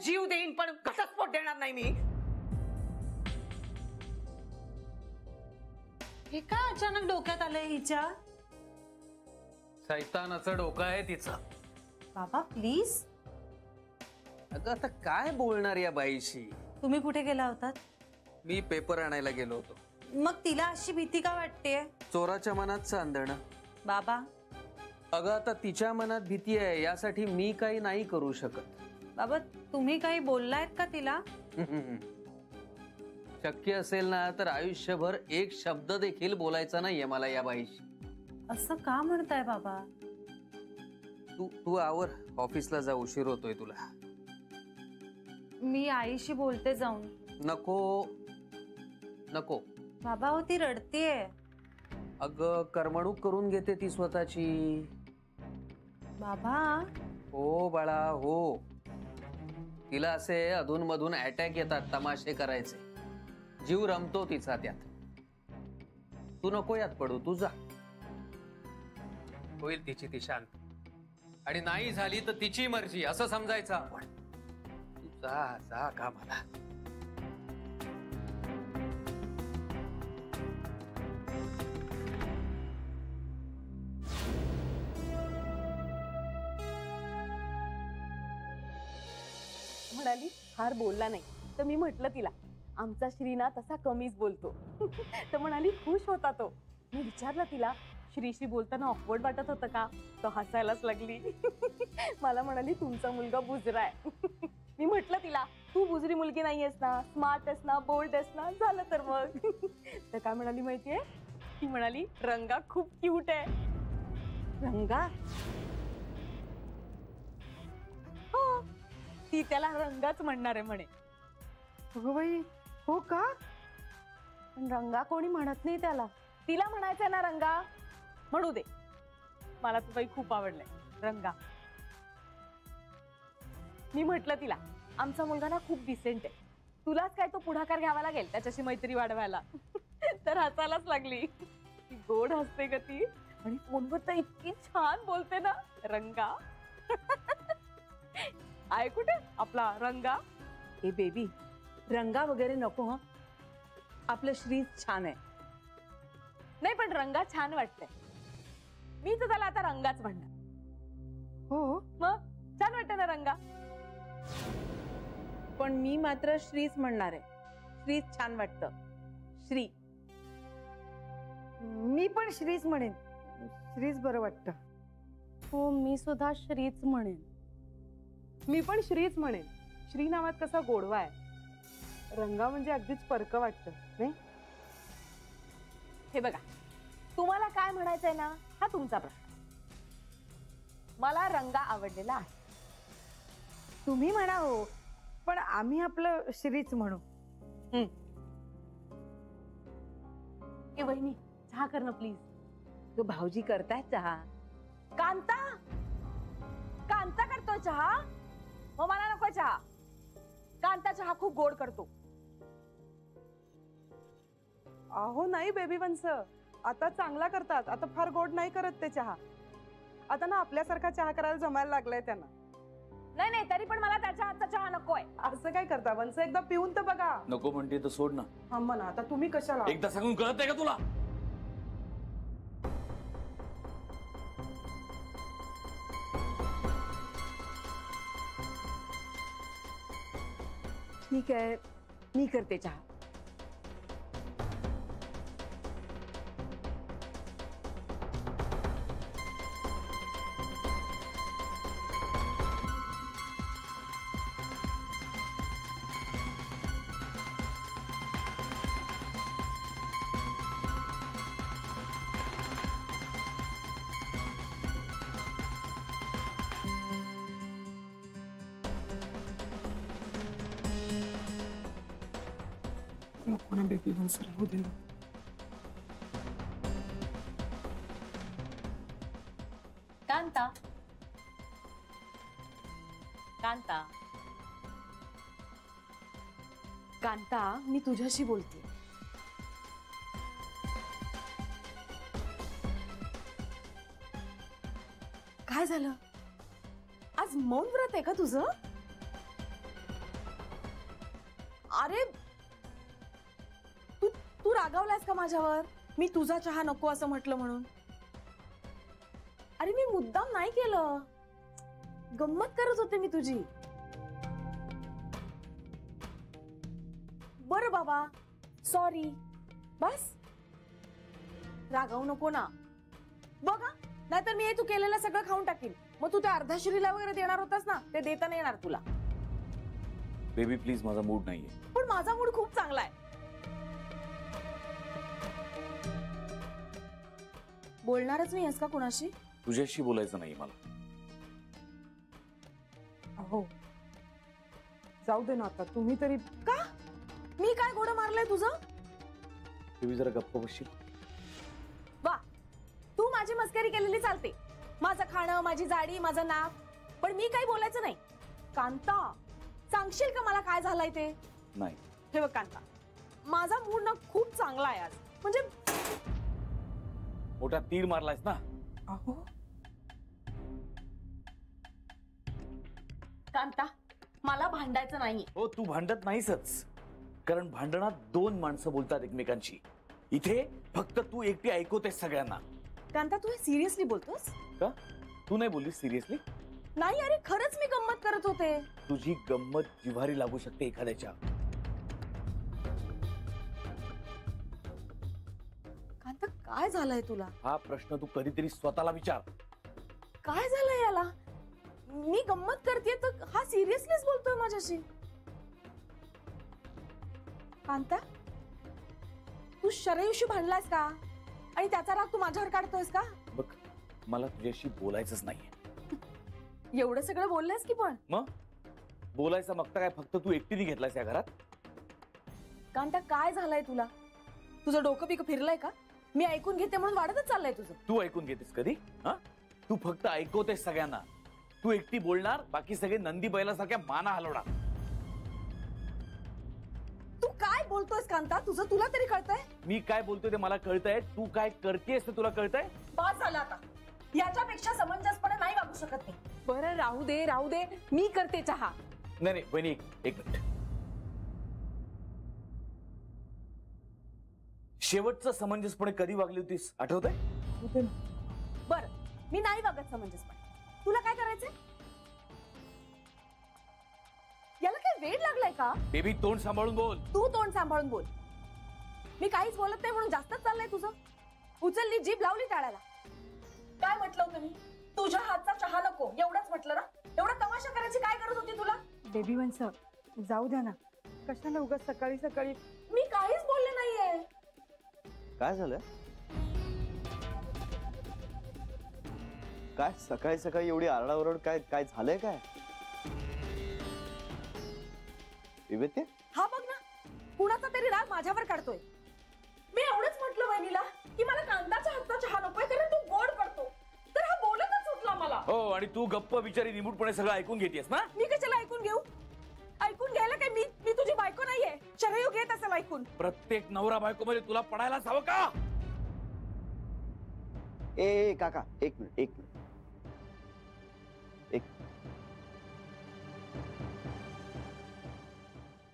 जीव देईन पण घटस्फोट देणार नाही मी. हे काय अचानक डोक्यात आलंय हिच्या? सैतानाचं डोकं आहे तिचं. बाबा प्लीज. अगं आता काय बोलणार या बाईशी? तुम्ही कुठे गेला होतात? मी पेपर आणायला गेलो होतो. मग तिला अशी भीती का वाटतेय? चोराच्या मनात चांदणं. बाबा अगं आता तिच्या मनात भीती आहे यासाठी मी काही नाही करू शकत. बाबा तुम्ही काही बोललायत का तिला? शक्य असेल ना तर आयुष्यभर एक शब्द देखील बोलायचा नाहीये मला या बाईशी. असं का म्हणताय बाबा? तू आवर, ऑफिसला जा, उशीर होतोय तुला. मी आईशी बोलते जाऊन. नको नको बाबा हो ती रडतेय. अगं करमणूक करून घेते ती स्वतःची. बाबा हो बाळा हो. तिला असे अधून मधून अटॅक येतात तमाशे करायचे. जीव रमतो तिचा त्यात. तू नको यात पडू, तू जा. होईल तिची ती शांत. आणि नाही झाली तर तिची मर्जी असं समजायचं आपण. तू जा जा कामाला. म्हणाली फार बोलला नाही तर मी म्हटलं तिला आमचा श्रीना तसा कमीच बोलतो. तर म्हणाली खुश होता तो. मी विचारलं तिला श्रीशी बोलताना ऑकवर्ड वाटत होतं का? तो हसायलाच लागली. मला म्हणाली तुमचा मुलगा बुजरा आहे. मी म्हटलं तिला तू बुजरी मुलगी नाहीयेस ना, स्मार्ट आहेस ना, बोल्ड आहेस ना, झालं तर मग. तर काय म्हणाली माहितीये? ती म्हणाली रंगा खूप क्यूट आहे. रंगा? हो ती त्याला रंगाच म्हणणार आहे म्हणे. हो बाई हो का? पण रंगा कोणी म्हणत नाही त्याला. तिला म्हणायचंय ना रंगा, म्हणू दे. मला तर बाई खूप आवडलंय रंगा. मी म्हटलं तिला आमचा मुलगा ना खूप डिसेंट आहे, तुलाच काय तो पुढाकार घ्यावा लागेल त्याच्याशी मैत्री वाढवायला. तर हसायलाच लागली. ती गोड हसते का ती, आणि फोनवर तर इतकी छान बोलते ना रंगा. आहे कुठे आपला रंगा? ए बेबी रंगा वगैरे नको. हं आपलं श्री छान आहे. नाही पण रंगा छान वाटतंय. मी तर त्याला आता रंगाच म्हणणार. हो मग छान वाटतं ना रंगा? पण मी मात्र श्रीच म्हणणार आहे. श्री छान वाटतं. श्री. मी पण श्रीच म्हणेन. श्रीच बरं वाटतं. हो मी सुद्धा श्रीच म्हणेन. मी पण श्रीच म्हणेन. श्री नावात कसा गोडवा आहे. रंगा म्हणजे अगदीच परकं वाटतं नाही? हे बघा तुम्हाला काय म्हणायचंय ना हा तुमचा प्रश्न. मला रंगा आवडलेला आहे. तुम्ही म्हणा हो, पण आम्ही आपलं श्रीच म्हणू. ए वहिनी चहा कर ना प्लीज. तो भाऊजी करतायत चहा. कांता कांता करतोय चहा? हो मला नको चहा. कांता चहा खूप गोड करतो. अहो नाही बेबी वंस, आता चांगला करतात. आता फार गोड नाही करत ते चहा. आता ना आपल्यासारखा चहा करायला जमायला लागलाय त्यांना. नाही नाही तरी पण मला त्याच्या हातचा चहा नकोय. असं काय करता वंस? एकदा पिऊन तर बघा. नको म्हणते तर सोड ना. थांबा ना आता तुम्ही कशाला? एकदा सांगून कळत नाही का तुला? ठीक आहे मी करते चहा. बेबी वंस राहू दे. कांता कांता कांता मी तुझ्याशी बोलते. काय झालं? आज मौन व्रत आहे का तुझं? अरे तू तू रागावलास का माझ्यावर? मी तुझा चहा नको असं म्हटलं म्हणून? अरे मी मुद्दाम नाही केलं, गंमत करत होते मी तुझी. बरं बाबा, सॉरी. बस रागावू नको ना. बघा, नाहीतर मी हे तू केलेलं सगळं खाऊन टाकीन. मग तू त्या अर्धाश्रीला वगैरे देणार होतास ना, ते देता नाही येणार तुला. बेबी प्लीज, माझा मूड नाहीये. पण माझा मूड खूप चांगला आहे. बोलणारच नाही आहेस का कुणाशी? तुझ्याशी बोलायचं नाही मला. अहो जाऊ दे ना आता, तुम्ही तरी. का? मी काय घोडं मारलंय तुझं? बेबी जरा गप्प बसशील? वा, तू माझी मस्करी केलेली चालते. माझं खाणं, माझी जाडी, माझं नाक, पण मी काही बोलायचं नाही. कांता, सांगशील का मला काय झालंय ते? नाही. हे बघ कांता, माझा मूड ना खूप चांगला आहे आज. म्हणजे मोठा तीर मारलायस ना. अहो कांता, मला भांडायचं नाही. हो, तू भांडत नाहीसच, कारण भांडणात दोन माणसं बोलतात एकमेकांशी. इथे फक्त तू एकटी ऐकवतेस सगळ्यांना. कांता, तू हे सिरियसली बोलतोस? का तू नाही बोललीस सिरियसली? नाही, अरे खरंच मी गंमत करत होते. तुझी गंमत जिव्हारी लागू शकते एखाद्याच्या. कांता, काय झालंय तुला? हा प्रश्न तू कधीतरी स्वतःला विचार. काय झालंय याला? मी गंमत करतेय तर हा सिरियसलीच बोलतोय माझ्याशी. कांता, तू शरयूशी भांडलायस का? आणि त्याचा राग तू माझ्यावर काढतोयस का? बघ, मला तुझ्याशी बोलायचंच नाहीये. एवढं सगळं बोललायस की पण? मग बोलायचा मगता काय फक्त तू एकटीने घेतलायस या घरात? कांता, काय झालंय तुला? तुझं डोकं पिकं फिरलंय का? मी ऐकून घेते म्हणून वाढतच चाललंय तुझं. तू ऐकून घेतेस कधी? हा, तू फक्त ऐकवतेस सगळ्यांना. तू एकटी बोलणार, बाकी सगळे नंदी बैलासारख्या माना हलवणार. तू काय बोलतोयस कांता? तुझं तुला तरी कळतंय? मी काय बोलतोय ते मला कळतंय. तू काय करतेस ते तुला कळतंय? बस झालं आता. याच्यापेक्षा समंजसपणे नाही वागू शकत मी. बरं राहू दे राहू दे, मी करते चहा. नाही नाही बहिणी, एक मिनिट. शेवटचं समंजसपणे कधी वागली होतीस आठवतंय? बर, मी नाही वागत समंजसपणे. तुला काय करायचंय? याला काय वेळ लागलाय का? बेबी तोंड सांभाळून बोल. तू तोंड सांभाळून बोल. मी काहीच बोलत नाही म्हणून जास्तच चाललंय तुझं. उचलली जीभ, लावली टाळायला. काय म्हटलं होतं मी? तुझ्या हातचा चहा नको एवढंच म्हटलं ना? एवढा तमाशा करायची काय गरज होती तुला? बेबी वंस, जाऊ द्या ना. कशाला उगाच सकाळी सकाळी. मी काहीच बोलले नाहीये. काय झालं? काय सकाळी सकाळी एवढी आरडाओरड? काय काय झालंय? काय विवेत्य? हा बघ ना, कुणाचा तरी राग माझ्यावर काढतोय. मी एवढंच म्हटलं वहिनीला की मला कांदाच्या हातचा चहा नकोय कारण तू गोड करतो. तर हा बोलतच सुटला मला. हो, आणि तू गप्प विचारी निमूटपणे सगळं ऐकून घेतेस ना? मी कशाला ऐकून घेऊ? ऐकून घ्यायला काय मी तुझी बायको नाहीये? शरयू घेत असेल ऐकून. प्रत्येक नवरा बायको मध्ये तुला पडायलाच हवं का? ए काका, एक मिनिट एक मिनिट. एक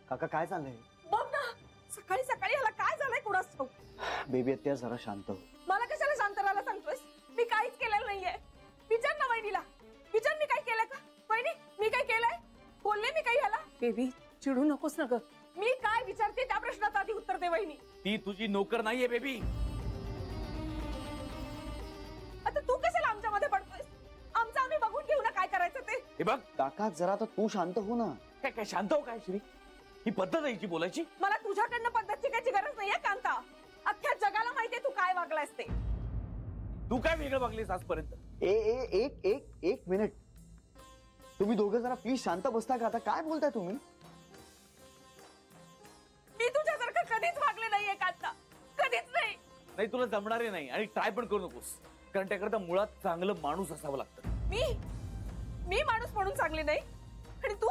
काका, काय चाललंय? बघ ना, सकाळी सकाळी ह्याला काय झालंय कुणास ठाऊक. बेबी अत्या, जरा शांत हो. मला कशाला शांत राहायला सांगतोयस? मी काहीच केलेलं नाहीये. विचार ना वहिनीला. विचार, मी काय केलंय का? वहिनी, मी काय केलंय? बोलले मी काही ह्याला? बेबी चिडू नकोस ना ग. मी काय विचारते त्या प्रश्नाचं आधी उत्तर दे वहिनी. ती तुझी नोकर नाहीये बेबी. आता तू कशाला आमच्यामध्ये पडतोयस? आमचं आम्ही बघून घेऊ ना काय करायचं ते. हे बघ, काका जरा आता तू शांत हो ना. काय काय शांत हो काय श्री? ही पद्धत आहे हिची बोलायची? मला तुझ्याकडनं पद्धत शिकायची गरज नाहीये कांता. अख्ख्या जगाला माहितीये तू काय वागलायस ते. तू काय वेगळं वागलीस आजपर्यंत? ए ए एक एक एक मिनिट. तुम्ही दोघं जरा प्लीज शांत बसता का? आता काय बोलताय तुम्ही? मी तुझ्यासारखं कधीच वागले नाहीये कांता, कधीच नाही. नाही, तुला जमणारे नाही आणि ट्राय पण करू नकोस, कारण त्याकरता मुळात चांगलं माणूस असावं लागतं. मी माणूस म्हणून चांगली नाही आणि तू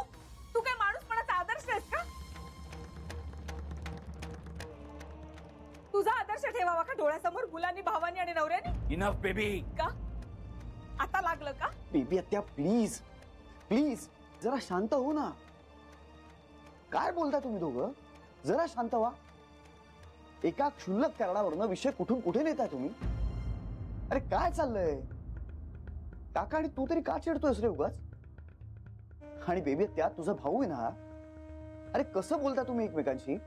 काय माणूसपणाचा आदर्श आहेस का? तुझा आदर्श ठेवावा का डोळ्यासमोर मुलांनी, भावानी आणि नवऱ्यानी? Enough baby. का आता लागलं का? बेबी अत्या, प्लीज प्लीज जरा शांत हो ना. काय बोलता तुम्ही दोघं? जरा शांत व्हा. एका क्षुल्लक कारणावरनं विषय कुठून कुठे नेताय तुम्ही? अरे काय चाललंय? काका आणि तू तरी का चिडतोयस रे उगाच? आणि बेबी त्यात तुझा भाऊ आहे ना. अरे कसं बोलता तुम्ही एकमेकांशी?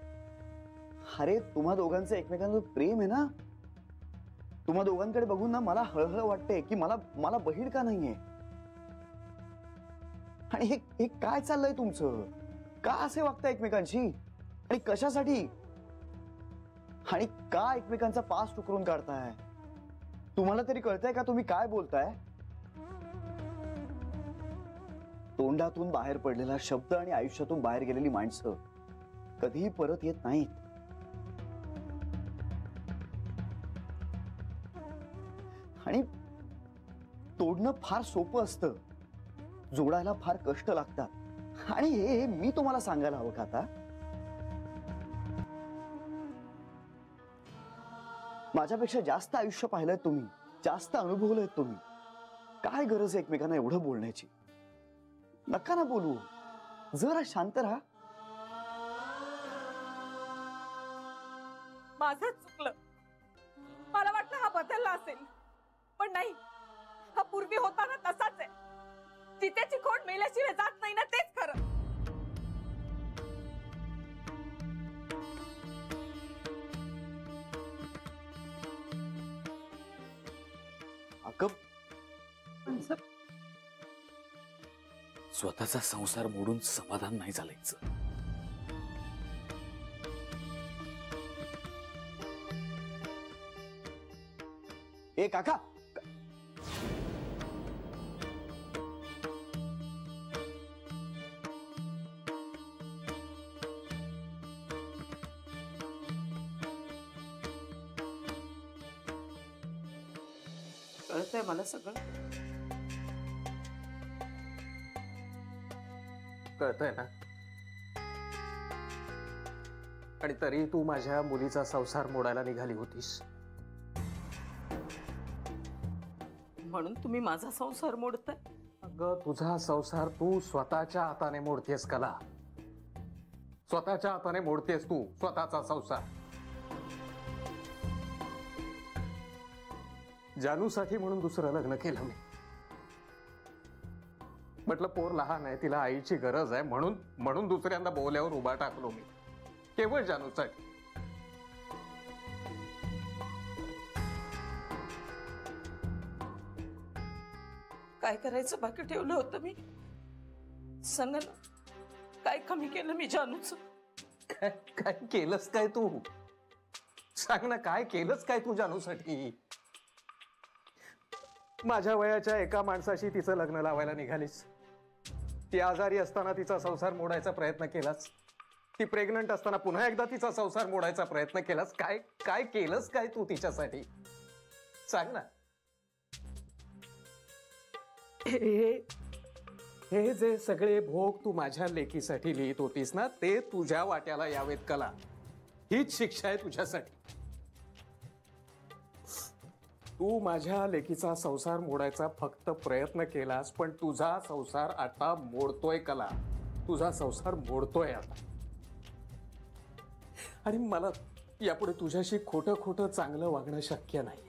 अरे तुम्हा दोघांचं एकमेकांवर प्रेम आहे ना. तुम्हा दोघांकडे बघून ना मला हळहळ वाटते की मला बहीण का नाहीये. आणि हे काय चाललंय तुमचं? का असे वागता एकमेकांशी आणि कशासाठी? आणि का एकमेकांचा पास उकरून काढताय? तुम्हाला तरी कळतंय का तुम्ही काय बोलताय? तोंडातून बाहेर पडलेला शब्द आणि आयुष्यातून बाहेर गेलेली माणसं कधीही परत येत नाहीत. आणि तोडणं फार सोपं असतं, जोडायला फार कष्ट लागतात. आणि हे मी तुम्हाला सांगायला हवं का आता? माझ्यापेक्षा जास्त आयुष्य पाहिलंय तुम्ही, जास्त अनुभवलंय तुम्ही. काय गरज आहे एकमेकांना एवढं बोलण्याची? नका ना बोलू, जरा शांत राहा. माझंच चुकलं. मला वाटलं हा बदलला असेल, पण नाही. हा पूर्वी होता ना तसाच आहे. जितेची खोड मेल्याशिवाय जात नाही ना, तेच खरं. अगं स्वतःचा संसार मोडून समाधान नाही चालायचं. ए काका, कळतंय मला सगळं. कळतंय ना? आणि तरी तू माझ्या मुलीचा संसार मोडायला निघाली होतीस. म्हणून तुम्ही माझा संसार मोडताय? अगं तुझा संसार तू स्वतःच्या हाताने मोडतेस कला. स्वतःच्या हाताने मोडतेस तू स्वतःचा संसार. जानूसाठी म्हणून दुसरं लग्न केलं मी. म्हटलं पोर लहान आहे, तिला आईची गरज आहे, म्हणून दुसऱ्यांदा बोल्यावर उभा टाकलो मी, केवळ जानूसाठी. काय करायचं बाकी ठेवलं होतं मी? सांगा ना, काय कमी केलं मी जानूचं? काय केलंस काय तू? सांग ना, काय केलंस काय तू जानूसाठी? माझ्या वयाच्या एका माणसाशी तिचं लग्न लावायला निघालीस. ती आजारी असताना तिचा संसार मोडायचा प्रयत्न केलास. ती प्रेग्नंट असताना पुन्हा एकदा तिचा संसार मोडायचा प्रयत्न केलास. काय केलंस काय तू तिच्यासाठी? सांग ना. हे जे सगळे भोग तू माझ्या लेकीसाठी लिहित होतीस ना, ते तुझ्या वाट्याला यावेत कला. हीच शिक्षा आहे तुझ्यासाठी. तू माझ्या लेकीचा संसार मोडायचा फक्त प्रयत्न केलास, पण तुझा संसार आता मोडतोय कला. तुझा संसार मोडतोय आता. आणि मला यापुढे तुझ्याशी खोटं चांगलं वागणं शक्य नाही.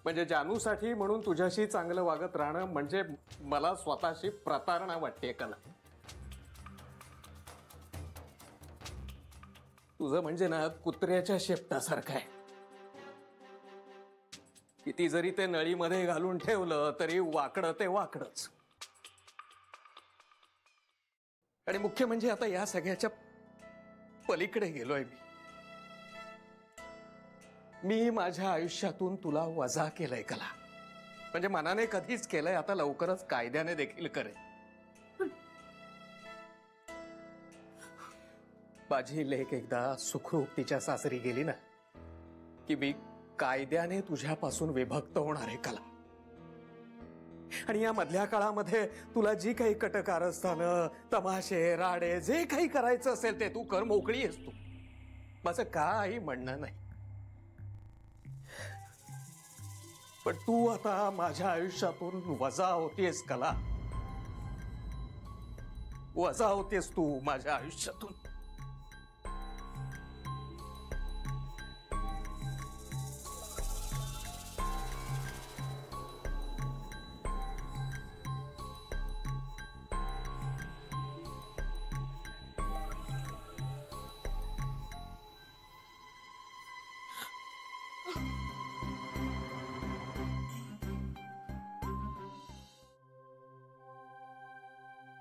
म्हणजे जानूसाठी म्हणून तुझ्याशी चांगलं वागत राहणं म्हणजे मला स्वतःशी प्रतारणा वाटते कला. तुझं म्हणजे ना कुत्र्याच्या शेपटासारखं आहे. किती जरी ते नळीमध्ये घालून ठेवलं तरी वाकडं ते वाकडच. आणि मुख्य म्हणजे आता या सगळ्याच्या पलीकडे गेलोय मी माझ्या आयुष्यातून तुला वजा केलंय कला. म्हणजे मनाने कधीच केलंय, आता लवकरच कायद्याने देखील करेल. माझी लेक एकदा सुखरूप तिच्या सासरी गेली ना, की मी कायद्याने तुझ्यापासून विभक्त होणार आहे कला. आणि या मधल्या काळामध्ये तुला जी काही कटकारस्थानं, तमाशे, राडे जे काही करायचं असेल ते तू कर, मोकळी आहेस तू. माझं काही म्हणणं नाही. पण तू आता माझ्या आयुष्यातून वजा होतीयस कला. वजा होतेस तू माझ्या आयुष्यातून.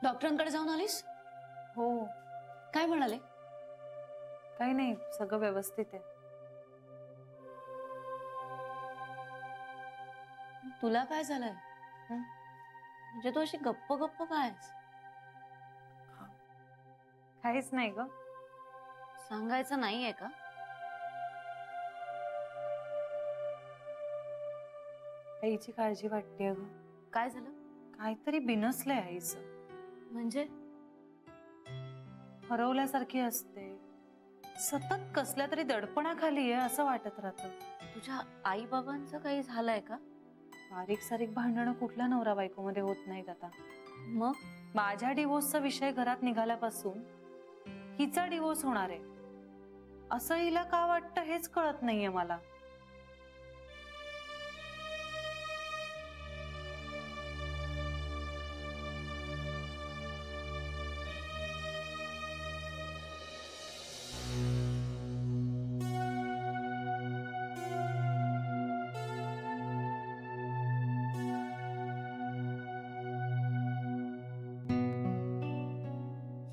डॉक्टरांकडे जाऊन आलीस? हो. काय म्हणाले? काही नाही, सगळं व्यवस्थित आहे. तुला काय झालंय? म्हणजे तू अशी गप्प गप्प काय आहेस? काहीच नाही ग. सांगायचं नाहीये का? आईची काळजी वाटते ग. काय झालं? काहीतरी बिनसलंय आईचं. म्हणजे हरवल्यासारखी असते, सतत कसल्या तरी दडपणाखाली आहे असं वाटत राहतं. तुझ्या आई बाबांचं काही झालंय का? बारीक सारीक भांडणं कुठल्या नवरा बायकोमध्ये होत नाहीत आता. मग माझ्या डिवोर्सचा विषय घरात निघाल्यापासून हिचा डिवोर्स होणार आहे असं हिला का वाटतं हेच कळत नाहीये मला.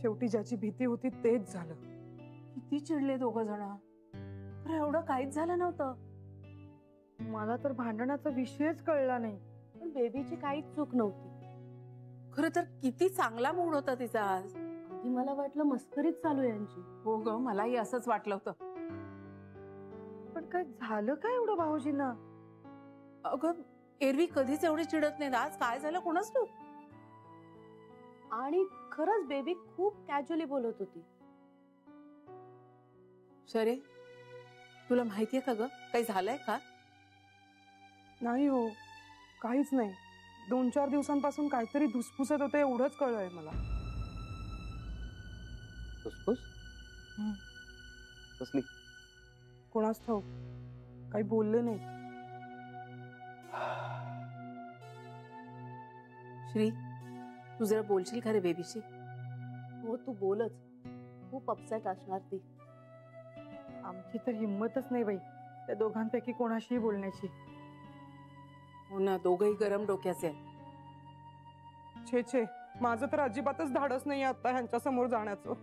शेवटी ज्याची भीती होती तेच झालं. किती चिडले दोघं जण. अरे एवढं काहीच झालं नव्हतं. मला तर भांडणाचा विषयच कळला नाही. पण बेबीची काहीच चूक नव्हती. खरं तर किती चांगला मूड होता तिचा आज. आधी मला वाटलं मस्करीच चालू आहे यांची. हो ग, मलाही असंच वाटलं होतं. पण काय झालं काय एवढं भाऊजींना? अगं एरवी कधीच एवढी चिडत नाही, आज काय झालं कोणाच ठाऊक. आणि खरंच बेबी खूप कॅज्युअली बोलत होती. शरे, तुला माहितीये का ग काही झालंय का? नाही हो, काहीच नाही. 2-4 दिवसांपासून काहीतरी धुसफुसत होते एवढंच कळलंय मला. फुसफुस कसली? कोणाच ठाऊक, काही बोलले नाही. श्री, तू जरा बोलशील का रे बेबीशी? हो तू बोलच. खूप अपसेट असणार ती. आमची तर हिंमतच नाही बाई त्या दोघांपैकी कोणाशीही बोलण्याची. हो ना, दोघही गरम डोक्याचे. छे छे, माझं तर अजिबातच धाडस नाही आता ह्यांच्या समोर जाण्याचं.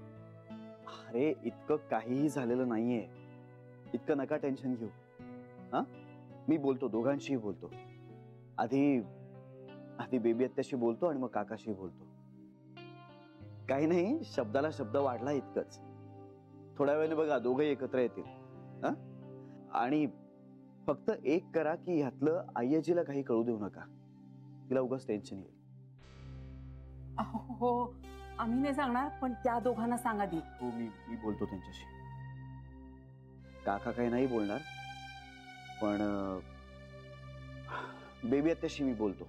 अरे इतकं काहीही झालेलं नाहीये, इतकं नका टेन्शन घेऊ. हा, मी बोलतो, दोघांशीही बोलतो. आधी बेबी आत्याशी बोलतो आणि मग काकाशी बोलतो. काही नाही, शब्दाला शब्द वाढला इतकंच. थोड्या वेळाने बघा दोघे एकत्र येतील. हा, आणि फक्त एक करा की ह्यातलं आईजीला काही कळू देऊ नका. तिला उगाच टेन्शन येईल. हो, आम्ही नाही सांगणार, पण त्या दोघांना सांगा दी. हो, मी बोलतो त्यांच्याशी. काका काही नाही बोलणार, पण बेबी आत्याशी मी बोलतो.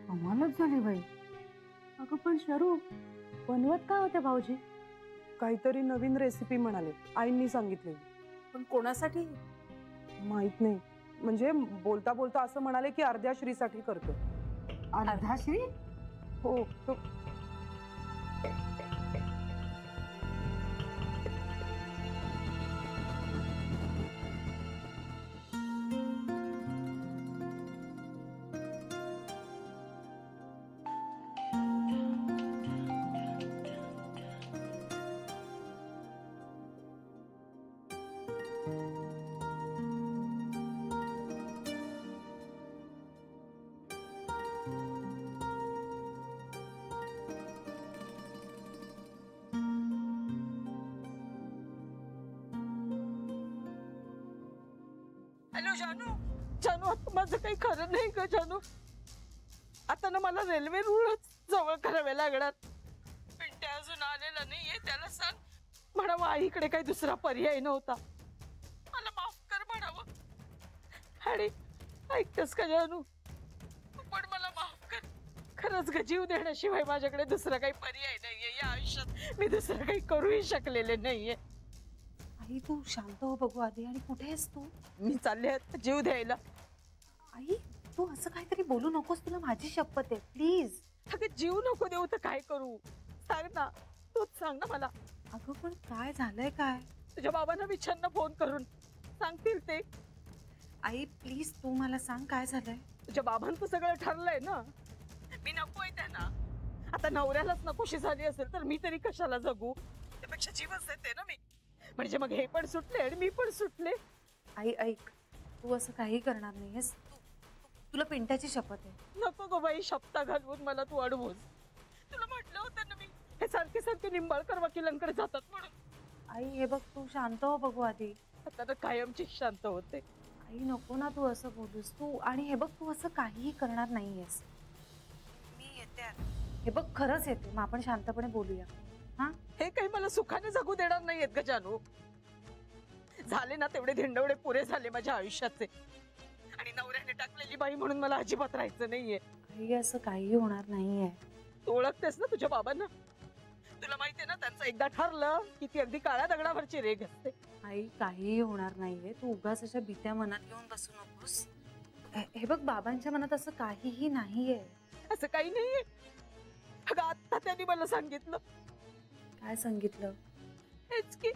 कमालच झाली बाई. अगं पण शरू, बनवत काय होत्या भाऊजी? काहीतरी नवीन रेसिपी म्हणाले, आईंनी सांगितले. पण कोणासाठी? माहित नाही, म्हणजे बोलता बोलता असं म्हणाले की अर्ध्या श्रीसाठी करतो. अर्धा श्री? हो. हॅलो जानू. जानू, आता माझं काही खरं नाही ग जानू. आता ना मला रेल्वे रूळच जवळ करावे लागणार. पिंट्या अजून आलेला नाहीये, त्याला सांग म्हणावं आईकडे काही दुसरा पर्याय नव्हता. मला माफ कर म्हणावं. ऐकतेस का जानू? तू पण मला माफ कर. खरंच ग, जीव देण्याशिवाय माझ्याकडे दुसरा काही पर्याय नाहीये या आयुष्यात. मी दुसरं काही करूही शकलेले नाहीये. आई तू शांत हो बघू आधी. आणि कुठे आहेस तू? मी चालले आता जीव द्यायला. आई तू असं काहीतरी बोलू नकोस, तुला माझी शपथ आहे, प्लीज. अगं जीव नको देऊ तर काय करू? सांग ना, तूच सांग ना मला. अगं पण काय झालंय काय? तुझ्या बाबांना विचार ना फोन करून, सांगतील ते. आई प्लीज तू मला सांग काय झालंय. तुझ्या बाबांचं सगळं ठरलंय ना. मी नकोय त्यांना. आता नवऱ्यालाच नकोशी झाली असेल तर मी तरी कशाला जगू? त्यापेक्षा जीवच देते ना मी. म्हणजे मग हे पण सुटले आणि मी पण सुटले. आई ऐक, तू असं काही करणार नाहीयेस. तुला पिंट्याची शपथ आहे. नको गो बाई, शब्द घालवून मला तू अडवूस. तुला म्हटलं होतं ना मी, हे सारखे सारखे निंबाळकर वकिलांकडे जातात म्हणून. आई हे बघ, तू शांत हो बघू आधी. आता तर कायमची शांत होते. आई नको ना तू असं बोलूस. तू आणि हे बघ, तू असं काहीही करणार नाहीयेस. मी येते आता. हे बघ खरंच येते, मग आपण शांतपणे बोलूया. हा, हे काही मला सुखाने जगू देणार नाहीयेत ग जानू. झाले ना तेवढे धिंडवडे पुरे झाले माझ्या आयुष्याचे. आणि नवऱ्याने टाकलेली बाई म्हणून मला अजिबात राहायचं नाहीये. आई असं काही होणार नाहीये. तू ओळखतेस ना तुझ्या बाबांना? तुला माहितीये ना त्यांचं एकदा ठरलं की ती अगदी काळ्या दगडावरची रेघ असते. आई काहीही होणार नाहीये. तू उगाच अशा भीत्या मनात घेऊन बसू नकोस. हे बघ, बाबांच्या मनात असं काहीही नाहीये. असं काही नाहीये. अगं आता त्यांनी मला सांगितलं. काय सांगितलं? हेच की